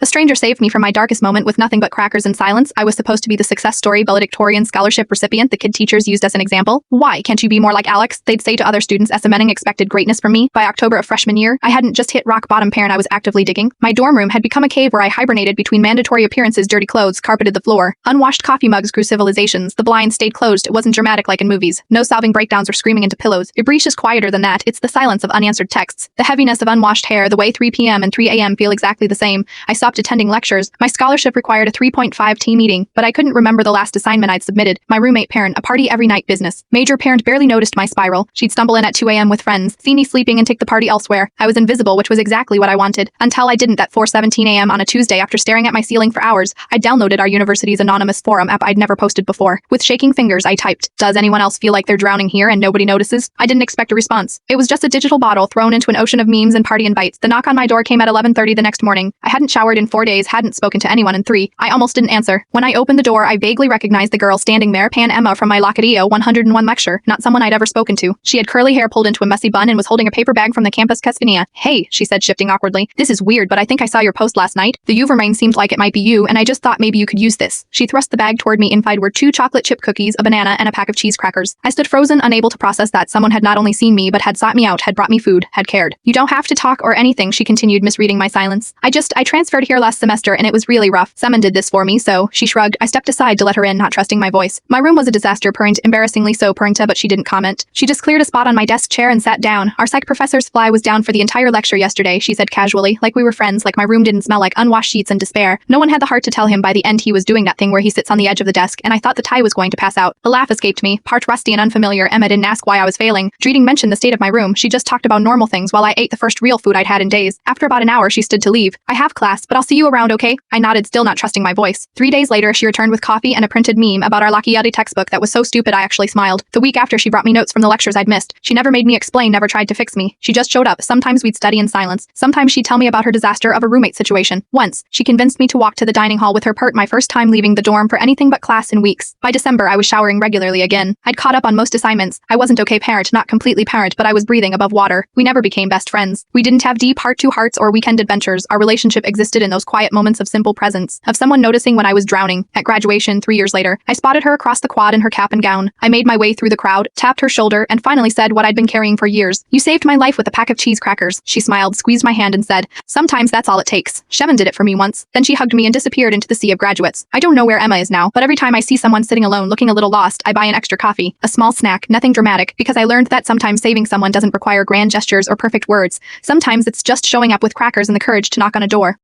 stranger saved me from my darkest moment with nothing but crackers and silence. I was supposed to be the success story valedictorian scholarship recipient the kid teachers used as an example. Why can't you be more like Alex? They'd say to other students estimating expected greatness from me. By October of freshman year, I hadn't just hit rock bottom parent, I was actively digging. My dorm room had become a cave where I hibernated between mandatory appearances. Dirty clothes carpeted the floor. Unwashed coffee mugs grew civilizations. The blinds stayed closed. It wasn't dramatic like in movies. No sobbing breakdowns or screaming into pillows. Ibrish is quieter than that. It's the silence of unanswered texts. The heaviness of unwashed hair. The way 3 p.m. and 3 a.m. feel exactly the same. I stopped attending lectures. My scholarship required a 3.5 team meeting, but I couldn't remember the last assignment I'd submitted. My roommate parent, a party every night business. Major parent barely noticed my spiral. She'd stumble in at 2 a.m. with friends, see me sleeping and take the party elsewhere. I was invisible, which was exactly what I wanted. Until I didn't at 4:17 a.m. on a Tuesday after staring at my ceiling for hours. I downloaded our university's anonymous forum app I'd never posted before. With shaking fingers, I typed, "Does anyone else feel like they're drowning here and nobody notices?" I didn't expect a response. It was just a digital bottle thrown into an ocean of memes and party invites. The knock on my door came at 11:30 the next morning. I hadn't showered in 4 days, hadn't spoken to anyone in 3. I almost didn't answer. When I opened the door, I vaguely recognized the girl standing there, Pan Emma from my Lockedio 101 lecture, not someone I'd ever spoken to. She had curly hair pulled into a messy bun and was holding a paper bag from the campus Casvinia. "Hey," she said, shifting awkwardly. "This is weird, but I think I saw your post last night. The Uvermain seemed like it might be you, and I just thought maybe you could use this." She thrust the bag toward me. Inside were 2 chocolate chip cookies, a banana, and a pack of cheese crackers. I stood frozen, unable to process that someone had not only seen me, but had sought me out, had brought me food, had cared. "You don't have to talk or anything," she continued, misreading my silence. I transferred here last semester, and it was really rough. Someone did this for me, so," she shrugged. I stepped aside to let her in, not trusting my voice. My room was a disaster, purrint, embarrassingly so, purrinta, but she didn't comment. She just cleared a spot on my desk chair and sat down. "Our psych professor's fly was down for the entire lecture yesterday," she said casually, like we were friends, like my room didn't smell like unwashed sheets and despair. No one had the heart to tell him by the end he was doing that thing where he sits on the edge of the desk, and I thought the tie was going to pass out. A laugh escaped me, part rusty and unfamiliar. Emma didn't ask why I was failing. Didn't mention the state of my room. She just talked about normal things while I ate the first real food I'd had in days. After about an hour, she stood to leave. "I have class, but I'll see you around, okay?" I nodded, still not trusting my voice. 3 days later, she returned with coffee and a printed meme about our Lacchiati textbook that was so stupid I actually smiled. The week after, she brought me notes from the lectures I'd missed. She never made me explain, never tried to fix me. She just showed up. Sometimes we'd study in silence. Sometimes she'd tell me about her disaster of a roommate situation. Once, she convinced me to walk to the dining hall with her my first time leaving the dorm for anything but class in weeks. By December, I was showering regularly again. I'd caught up on most assignments. I wasn't okay parent, not completely parent, but I was breathing above water. We never became best friends. We didn't have deep heart-to-hearts or weekend adventures. Our relationship existed in those quiet moments of simple presence, of someone noticing when I was drowning. At graduation, 3 years later, I spotted her across the quad in her cap and gown. I made my way through the crowd, tapped her shoulder, and finally said what I'd been carrying for years. "You saved my life with a pack of cheese crackers." She smiled, squeezed my hand, and said, "Sometimes that's all it takes. Shevin did it for me once." Then she hugged me and disappeared into the sea of graduates. I don't know where Emma is now, but every time I see someone sitting alone looking a little lost, I buy an extra coffee, a small snack, nothing dramatic, because I learned that sometimes saving someone doesn't require grand gestures or perfect words. Sometimes it's just showing up with crackers and the courage to knock on a door.